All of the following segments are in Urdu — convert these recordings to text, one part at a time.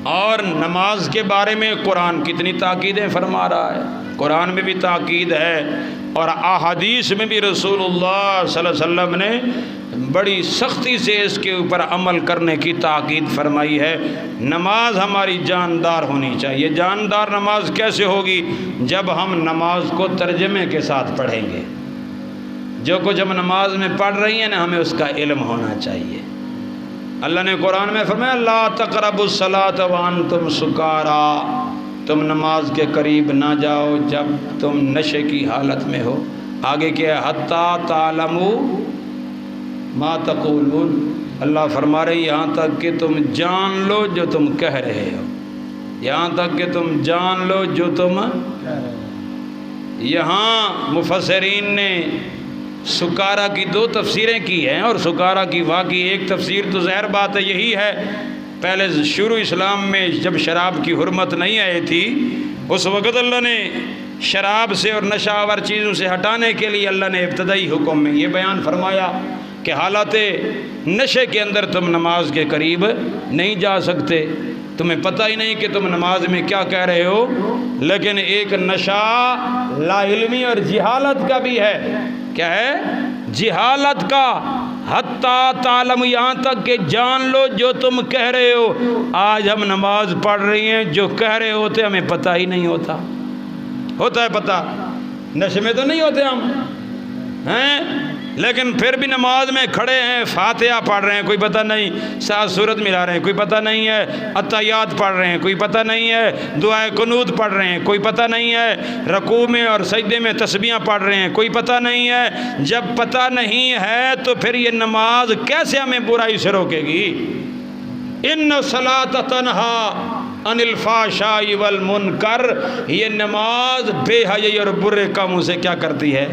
اور نماز کے بارے میں قرآن کتنی تاکیدیں فرما رہا ہے، قرآن میں بھی تاکید ہے اور احادیث میں بھی رسول اللہ صلی اللہ علیہ وسلم نے بڑی سختی سے اس کے اوپر عمل کرنے کی تاکید فرمائی ہے۔ نماز ہماری جاندار ہونی چاہیے۔ جاندار نماز کیسے ہوگی؟ جب ہم نماز کو ترجمے کے ساتھ پڑھیں گے۔ جو کچھ ہم نماز میں پڑھ رہی ہیں نا، ہمیں اس کا علم ہونا چاہیے۔ اللہ نے قرآن میں فرمایا لا تقربوا الصلاۃ وانتم سکارا، تم نماز کے قریب نہ جاؤ جب تم نشے کی حالت میں ہو۔ آگے کیا ہے؟ حتی تعلموا ما تقولون، اللہ فرما رہے یہاں تک کہ تم جان لو جو تم کہہ رہے ہو، یہاں تک کہ تم جان لو جو تم۔ یہاں مفسرین نے سکارا کی دو تفسیریں کی ہیں، اور سکارا کی واقعی ایک تفسیر تو ظاہر بات ہے یہی ہے، پہلے شروع اسلام میں جب شراب کی حرمت نہیں آئی تھی اس وقت اللہ نے شراب سے اور نشہ آور چیزوں سے ہٹانے کے لیے اللہ نے ابتدائی حکم میں یہ بیان فرمایا کہ حالات نشے کے اندر تم نماز کے قریب نہیں جا سکتے، تمہیں پتہ ہی نہیں کہ تم نماز میں کیا کہہ رہے ہو۔ لیکن ایک نشہ لا علمی اور جہالت کا بھی ہے، کیا ہے؟ جہالت کا۔ حتی تعلم، یہاں تک کہ جان لو جو تم کہہ رہے ہو۔ آج ہم نماز پڑھ رہی ہیں، جو کہہ رہے ہوتے ہمیں پتہ ہی نہیں ہوتا۔ ہوتا ہے پتہ؟ نشے میں تو نہیں ہوتے ہم ہیں، لیکن پھر بھی نماز میں کھڑے ہیں، فاتحہ پڑھ رہے ہیں، کوئی پتہ نہیں، سات سورت ملا رہے ہیں، کوئی پتہ نہیں ہے، اتحیات پڑھ رہے ہیں، کوئی پتہ نہیں ہے، دعائے قنوت پڑھ رہے ہیں، کوئی پتہ نہیں ہے، رکوع میں اور سجدے میں تسبیحاں پڑھ رہے ہیں، کوئی پتہ نہیں ہے۔ جب پتہ نہیں ہے تو پھر یہ نماز کیسے ہمیں برائی سے روکے گی؟ ان الصلاۃ تنہی عن الفحشاء والمنکر، یہ نماز بے حیائی اور برے کاموں سے کیا کرتی ہے؟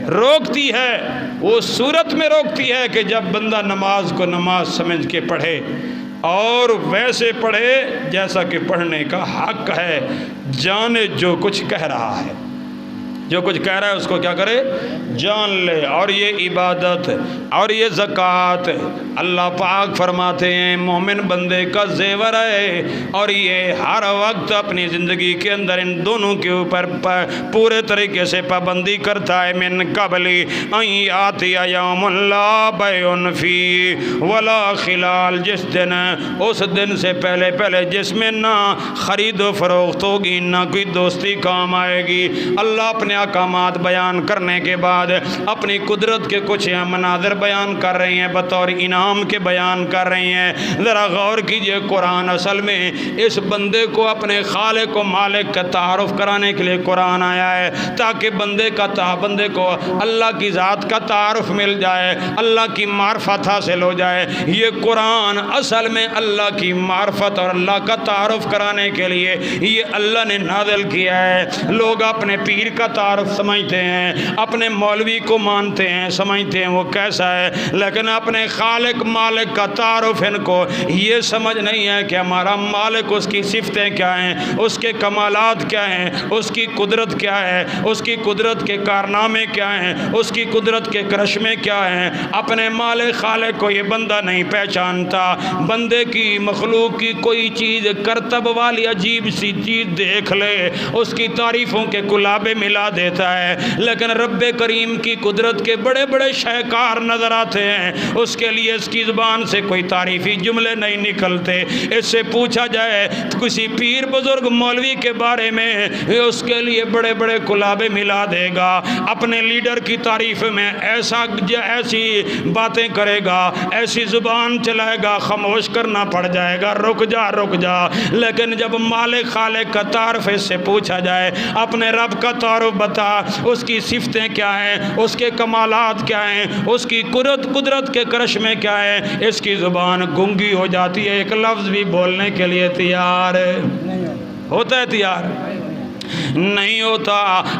روکتی ہے۔ وہ صورت میں روکتی ہے کہ جب بندہ نماز کو نماز سمجھ کے پڑھے اور ویسے پڑھے جیسا کہ پڑھنے کا حق ہے، جانے جو کچھ کہہ رہا ہے، جو کچھ کہہ رہا ہے اس کو کیا کرے؟ جان لے۔ اور یہ عبادت اور یہ زکوٰۃ اللہ پاک فرماتے ہیں مومن بندے کا زیور ہے، اور یہ ہر وقت اپنی زندگی کے اندر ان دونوں کے اوپر پورے طریقے سے پابندی کرتا ہے۔ من قبل ان یاتی یوم لا بیع فیہ ولا خلال، جس دن، اس دن سے پہلے جس میں نہ خرید و فروخت ہوگی، نہ کوئی دوستی کام آئے گی۔ اللہ اپنے احکامات بیان کرنے کے بعد اپنی قدرت کے کچھ مناظر بیان کر رہی ہیں، بطور انعام کے بیان کر رہی ہیں۔ ذرا غور کیجئے، قرآن اصل میں اس بندے کو اپنے خالق و مالک کا تعارف کرانے کے لیے قرآن آیا ہے، تاکہ بندے کو اللہ کی ذات کا تعارف مل جائے، اللہ کی معرفت حاصل ہو جائے۔ یہ قرآن اصل میں اللہ کی معرفت اور اللہ کا تعارف کرانے کے لیے یہ اللہ نے نازل کیا ہے۔ لوگ اپنے پیر کا تعارف سمجھتے ہیں، اپنے مولوی کو مانتے ہیں، سمجھتے ہیں وہ کیسا ہے، لیکن اپنے خالق مالک کا تعارف ان کو یہ سمجھ نہیں ہے کہ ہمارا مالک، اس کی صفتیں کیا ہیں، اس کے کمالات کیا ہیں، اس کی قدرت کیا ہے، اس کی قدرت کے کارنامے کیا ہیں، اس کی قدرت کے کرشمے کیا ہیں۔ اپنے مالک خالق کو یہ بندہ نہیں پہچانتا۔ بندے کی، مخلوق کی کوئی چیز کرتب والی عجیب سی چیز دیکھ لے، اس کی تعریفوں کے کلابے ملا دیتا ہے، لیکن رب کریم کی قدرت کے بڑے بڑے شاہکار نظر آتے ہیں، اس کے لیے اس کی زبان سے کوئی تعریفی جملے نہیں نکلتے۔ اس سے پوچھا جائے کسی پیر بزرگ مولوی کے بارے میں، اس کے لیے بڑے بڑے کلابے ملا دے گا، اپنے لیڈر کی تعریف میں ایسی باتیں کرے گا، ایسی زبان چلائے گا، خاموش کرنا پڑ جائے گا، رک جا۔ لیکن جب مالک خالق کا تعارف اس سے پوچھا جائے، اپنے رب کا تعارف بتا، اس کی صفتیں کیا ہیں، اس کے کمالات کیا ہیں، اس کی قدرت کے کرشمے کیا ہیں، اس کی زبان گنگی ہو جاتی ہے، ایک لفظ بھی بولنے کے لیے تیار ہوتا ہے؟ تیار نہیں ہوتا۔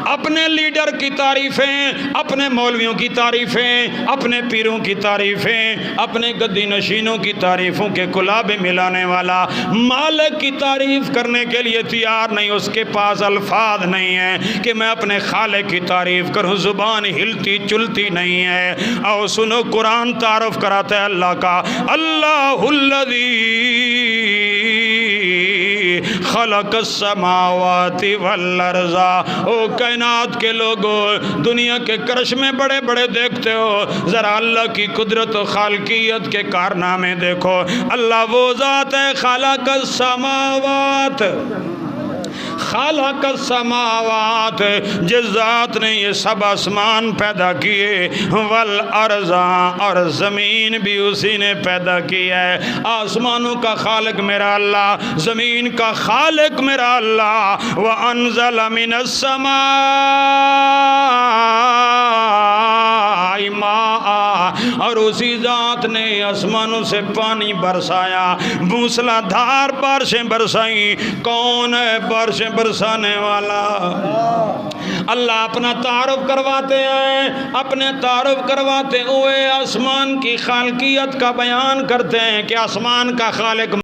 اپنے لیڈر کی تعریفیں، اپنے مولویوں کی تعریفیں، اپنے پیروں کی تعریفیں، اپنے گدی نشینوں کی تعریفوں کے کلابے ملانے والا مالک کی تعریف کرنے کے لیے تیار نہیں، اس کے پاس الفاظ نہیں ہیں کہ میں اپنے خالق کی تعریف کروں، زبان ہلتی چلتی نہیں ہے۔ اور سنو، قرآن تعارف کراتا ہے اللہ کا، اللہ الذی خلق السماوات والارض۔ او کائنات کے لوگوں، دنیا کے کرش میں بڑے بڑے دیکھتے ہو، ذرا اللہ کی قدرت و خالقیت کے کارنامے دیکھو۔ اللہ وہ ذات ہے خالق السماوات، خالق السماوات، جس ذات نے یہ سب آسمان پیدا کیے، والارض، اور زمین بھی اسی نے پیدا کی ہے۔ آسمانوں کا خالق میرا اللہ، زمین کا خالق میرا اللہ۔ وَأَنزَلَ مِنَ السَّمَاءِ ماء، اور اسی ذات نے آسمانوں سے پانی برسایا، موسلا دھار بارشیں برسائیں۔ کون ہے بارشیں برسانے والا؟ اللہ اپنا تعارف کرواتے ہیں، اپنے تعارف کرواتے ہوئے آسمان کی خالقیت کا بیان کرتے ہیں کہ آسمان کا خالق